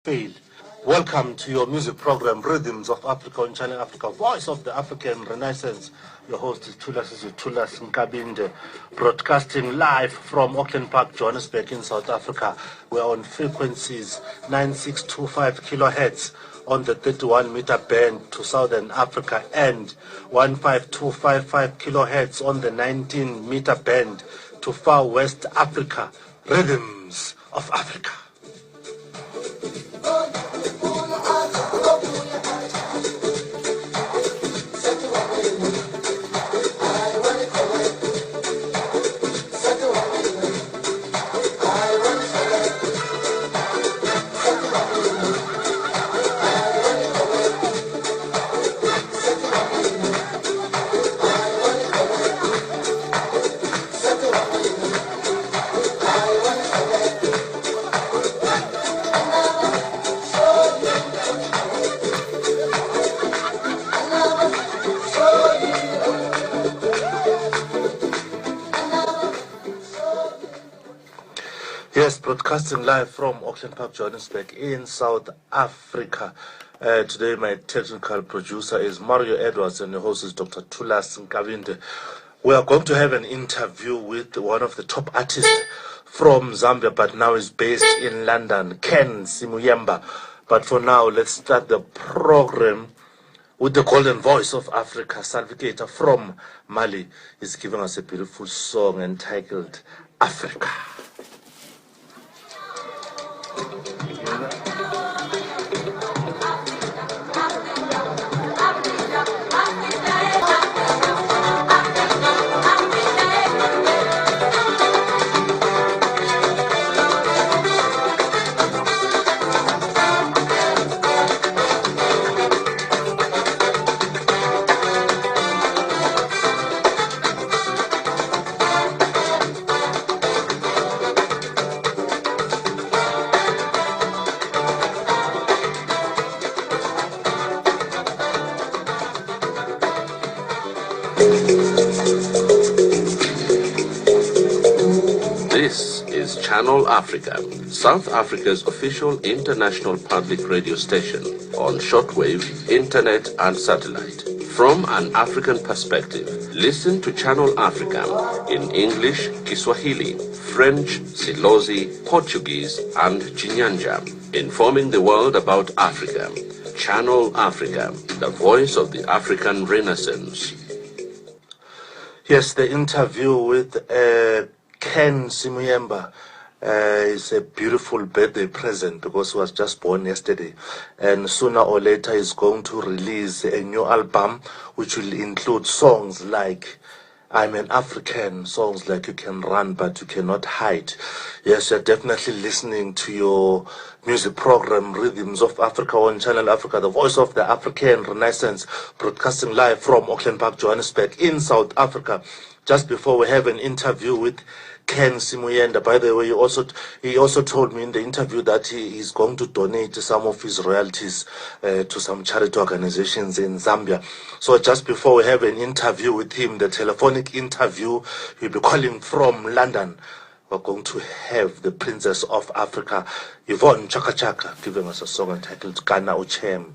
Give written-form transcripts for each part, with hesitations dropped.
fail. Welcome to your music program, Rhythms of Africa on Channel Africa, Voice of the African Renaissance. Your host is Tulas Nkabinde, broadcasting live from Auckland Park, Johannesburg in South Africa. We're on frequencies 9625 kilohertz on the 31-meter band to Southern Africa and 15255 kilohertz on the 19-meter band to far West Africa. Rhythms of Africa. Yes, broadcasting live from Auckland Park, Johannesburg in South Africa. Today my technical producer is Mario Edwards and the host is Dr. Tulas Nkabinde. We are going to have an interview with one of the top artists from Zambia, but now is based in London, Ken Simuyemba. But for now, let's start the program with the golden voice of Africa. Salvikator from Mali is giving us a beautiful song entitled Africa. This is Channel Africa, South Africa's official international public radio station on shortwave, internet and satellite. From an African perspective, listen to Channel Africa in English, Kiswahili, French, Silozi, Portuguese and Chinyanja, informing the world about Africa. Channel Africa, the voice of the African Renaissance. Yes, the interview with Ken Simuyemba is a beautiful birthday present because he was just born yesterday, and sooner or later he's going to release a new album which will include songs like I'm an African, songs like You Can Run But You Cannot Hide. Yes, you're definitely listening to your music program Rhythms of Africa on Channel Africa, the voice of the African Renaissance, broadcasting live from Auckland Park, Johannesburg in South Africa. Just before we have an interview with Ken Simuyemba. By the way, he also told me in the interview that he is going to donate some of his royalties to some charity organizations in Zambia. So just before we have an interview with him, the telephonic interview, he'll be calling from London. We're going to have the Princess of Africa, Yvonne Chaka Chaka, giving us a song entitled Kana Uchem.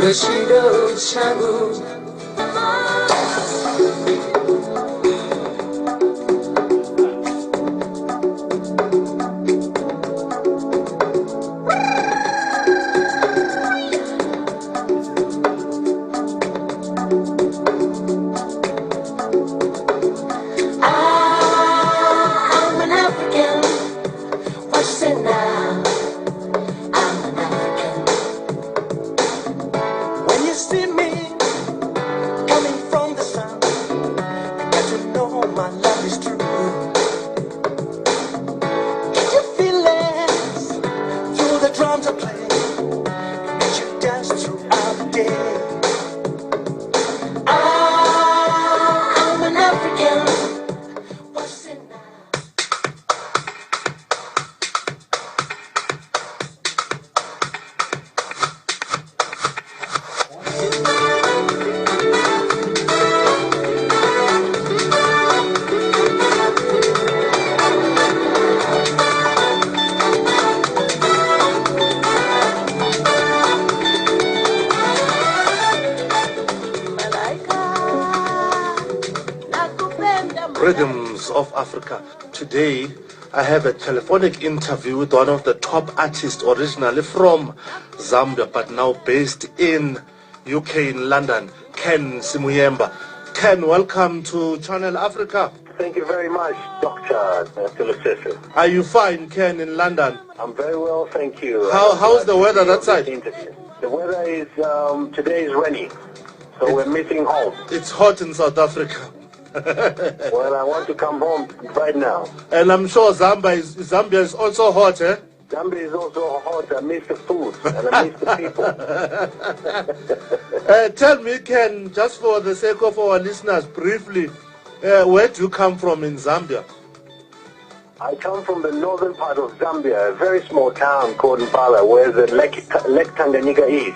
Rashido Changu I'm an African. What you say now? I'm an African. When you see me coming from the sun, Rhythms of Africa. Today, I have a telephonic interview with one of the top artists originally from Zambia, but now based in UK in London, Ken Simuyemba. Ken, welcome to Channel Africa. Thank you very much, Dr. Tulusese. Are you fine, Ken, in London? I'm very well, thank you. How's the weather that side? The weather is, today is rainy, so we're missing home. It's hot in South Africa. Well, I want to come home right now. And I'm sure Zambia is also hot, eh? Zambia is also hot. I miss the food and I miss the people. Tell me, Ken, just for the sake of our listeners, briefly, where do you come from in Zambia? I come from the northern part of Zambia, a very small town called Mbala, where the Lake Tanganyika is.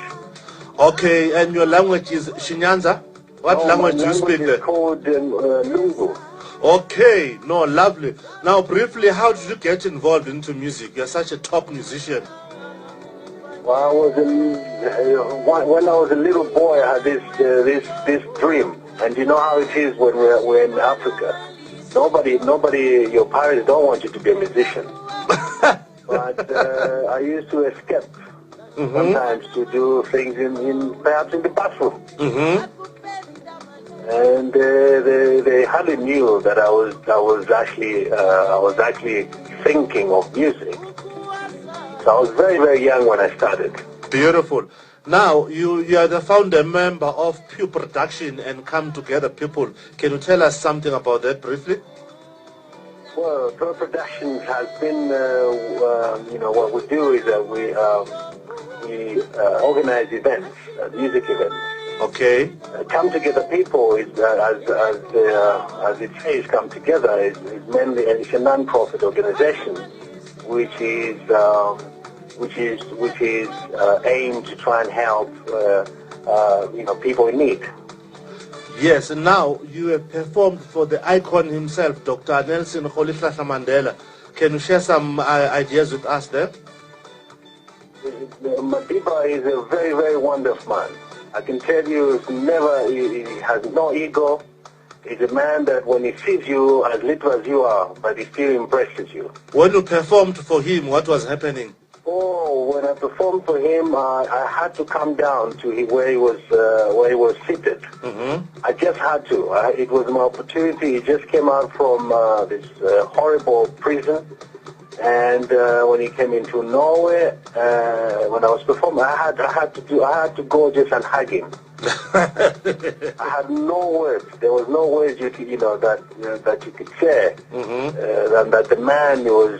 Okay, and your language is Shinyanza? What language do you speak there? It's called Lungu. Okay, no, lovely. Now, briefly, how did you get involved into music? You're such a top musician. Well, I was when I was a little boy, I had this dream, and you know how it is when we're in Africa. Nobody, your parents don't want you to be a musician. But I used to escape sometimes to do things perhaps in the bathroom. And they hardly knew that I was actually thinking of music. So I was very, very young when I started. Beautiful. Now, you are the founder member of Pew Production and Come Together People. Can you tell us something about that briefly? Well, Pew Productions has been, what we do is that we organize events, music events. Okay. Come Together People is, as it says, Come Together is mainly, it's a non-profit organization, which is aimed to try and help, people in need. Yes, and now you have performed for the icon himself, Dr. Nelson Mandela. Can you share some ideas with us there? Makeba is a very, very wonderful man. I can tell you, he has no ego. He's a man that when he sees you, as little as you are, but he still impresses you. When you performed for him, what was happening? Oh, when I performed for him, I had to come down to where he was seated. I just had to. It was my opportunity. He just came out from this horrible prison, and when he came into Norway, when I was performing, I had to go just and hug him. I had no words. There was no words that you could say. And that the man was,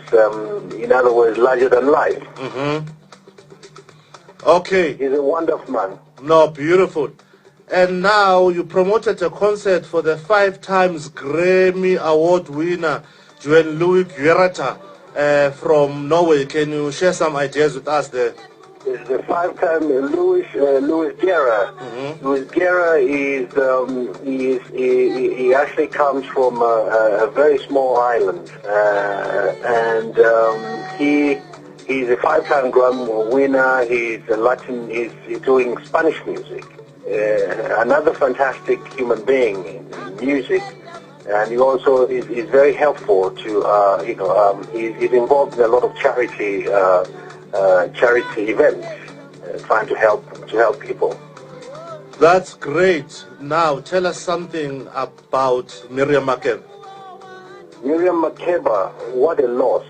in other words, larger than life. Okay. He's a wonderful man. No, beautiful. And now you promoted a concert for the 5 times Grammy Award winner, Joan Louis Guerrata from Norway. Can you share some ideas with us there? The 5-time Louis Guerra. Louis Guerra he actually comes from a very small island, and he's a 5-time Grammy winner. He's a Latin. He's doing Spanish music. Another fantastic human being in music, and he also is very helpful to he's involved in a lot of charity events, trying to help people. That's great. Now tell us something about Mirriam Makeba. Mirriam Makeba, what a loss.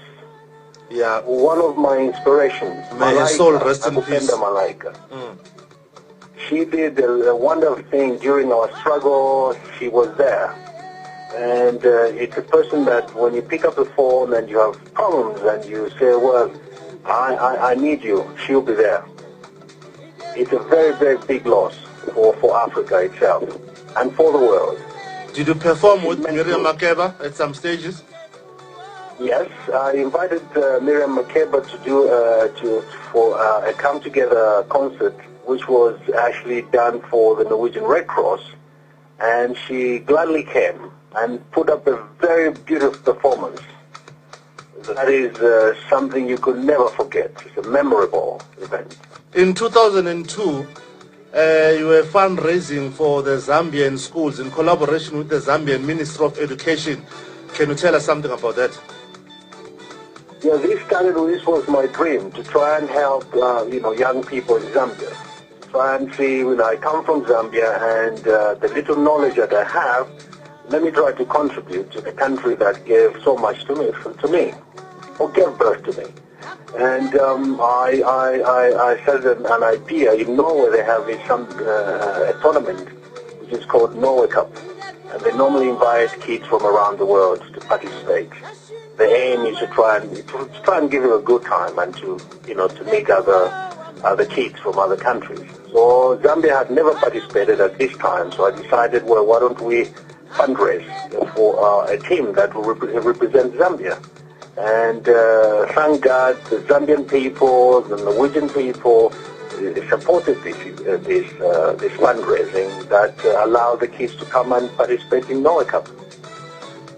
Yeah. One of my inspirations. May her soul rest in peace. She did a wonderful thing during our struggle. She was there. And it's a person that when you pick up the phone and you have problems and you say, well, I need you, she'll be there. It's a very, very big loss for Africa itself and for the world. Did you perform with Mirriam Makeba at some stages? Yes, I invited Mirriam Makeba to do for a Come Together concert, which was actually done for the Norwegian Red Cross, and she gladly came and put up a very beautiful performance. That is something you could never forget. It's a memorable event. In 2002, you were fundraising for the Zambian schools in collaboration with the Zambian Ministry of Education. Can you tell us something about that? Yeah, this was my dream, to try and help, young people in Zambia. Try and see, I come from Zambia, and the little knowledge that I have, let me try to contribute to the country that gave so much to me, or gave birth to me. And I said an idea. In Norway, they have a tournament which is called Norway Cup, and they normally invite kids from around the world to participate. The aim is to try and give them a good time, and to meet other kids from other countries. So Zambia had never participated at this time, so I decided, well, why don't we fundraise for a team that will represent Zambia? And thank God, the Zambian people, the Norwegian people supported this fundraising that allowed the kids to come and participate in Norway Cup.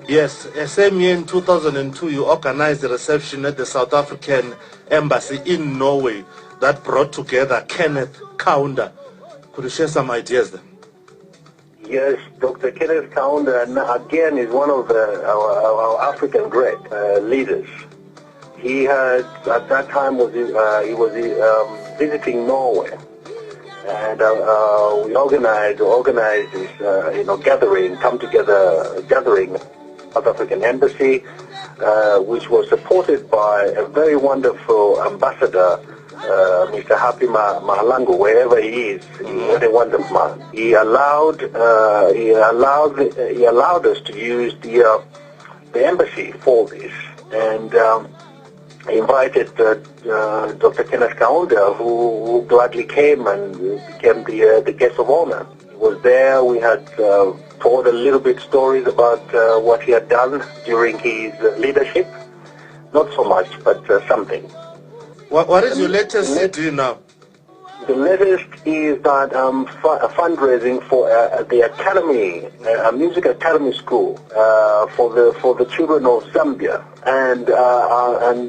Yes, same year in 2002, you organized a reception at the South African Embassy in Norway that brought together Kenneth Kaunda. Could you share some ideas then? Yes, Dr. Kenneth Kaunda, again, is one of our African great leaders. He had, at that time, he was visiting Norway, and we organized this, gathering, South African Embassy, which was supported by a very wonderful ambassador, Mr. Happy Mahalangu, wherever he is. What a wonderful man. He allowed us to use the embassy for this, and invited Dr. Kenneth Kaunda, who gladly came and became the guest of honor. He was there. We had told a little bit stories about what he had done during his leadership. Not so much, but something. What is your latest CD now? The latest is that fundraising for the academy, a music academy school for the children of Zambia, and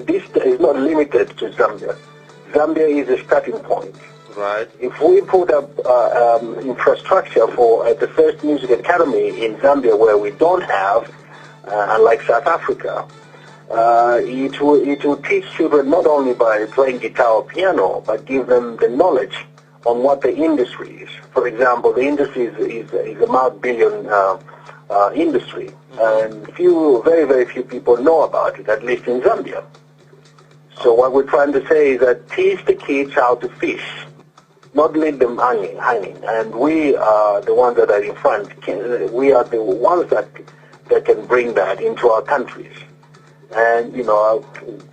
this is not limited to Zambia. Zambia is a starting point. Right. If we put up infrastructure for the first music academy in Zambia, where we don't have, unlike South Africa, it will teach children not only by playing guitar or piano, but give them the knowledge on what the industry is. For example, the industry is a multi-billion industry, and very, very few people know about it, at least in Zambia. So what we're trying to say is that teach the kids how to fish, not leave them hanging. And we are the ones that are in front. We are the ones that can bring that into our countries. And,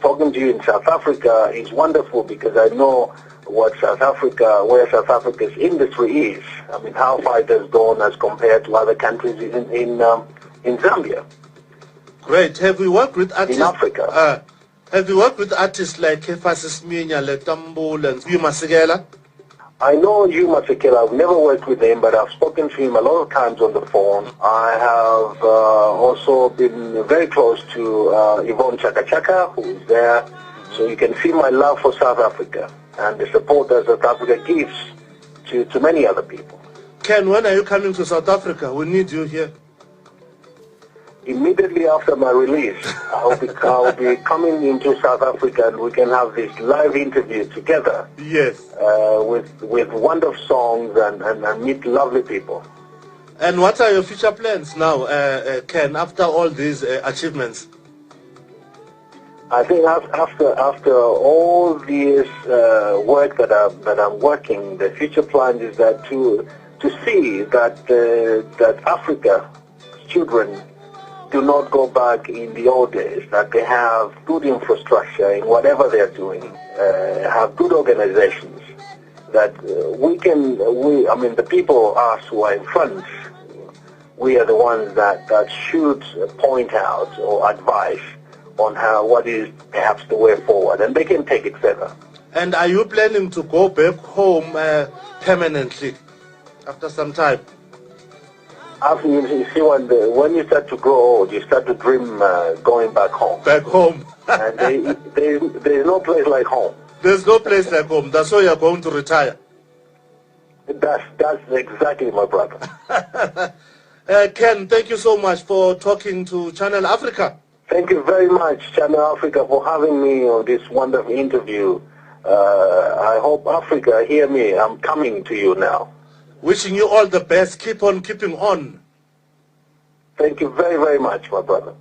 talking to you in South Africa is wonderful, because I know where South Africa's industry is. I mean, how far it has gone as compared to other countries in Zambia. Great. Have we worked with artists? In Africa. Have you worked with artists like Sminya, Letambul, and Mirriam Makeba? I know Mirriam Makeba. I've never worked with him, but I've spoken to him a lot of times on the phone. I have also been very close to Yvonne Chaka Chaka, who is there. So you can see my love for South Africa and the support that South Africa gives to many other people. Ken, when are you coming to South Africa? We need you here. Immediately after my release, I'll be coming into South Africa, and we can have this live interview together. Yes. With wonderful songs and meet lovely people. And what are your future plans now, Ken, after all these achievements? I think after all this work that I'm working, the future plan is that to see that Africa's children do not go back in the old days, that they have good infrastructure in whatever they're doing, have good organizations, that the people, us who are in front, we are the ones that should point out or advise on what is perhaps the way forward, and they can take it further. And are you planning to go back home permanently after some time? After you see, when you start to grow old, you start to dream going back home. Back home. And there's no place like home. There's no place like home. That's why you're going to retire. That's exactly, my brother. Ken, thank you so much for talking to Channel Africa. Thank you very much, Channel Africa, for having me on this wonderful interview. I hope Africa hear me. I'm coming to you now. Wishing you all the best. Keep on keeping on. Thank you very, very much, my brother.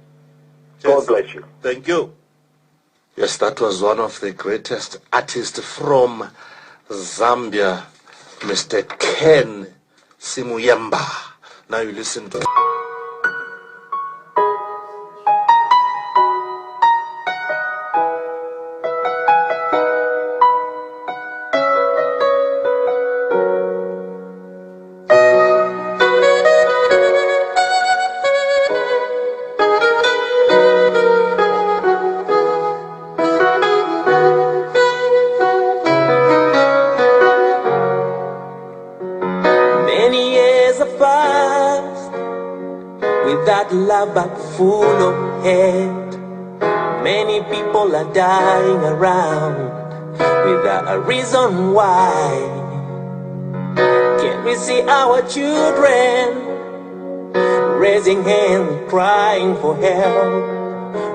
God bless you. Thank you. Yes, that was one of the greatest artists from Zambia, Mr. Ken Simuyemba. Now you listen to... That love back full of hate. Many people are dying around without a reason why. Can we see our children raising hands, crying for help,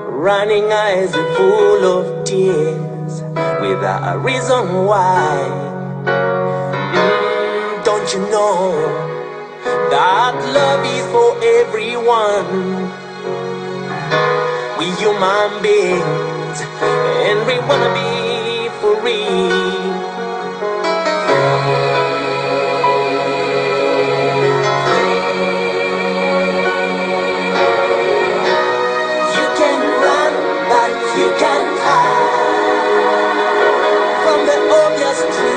running eyes full of tears without a reason why? Don't you know that love is for everyone? We human beings, and we wanna be free. You can run, but you can't hide from the obvious truth.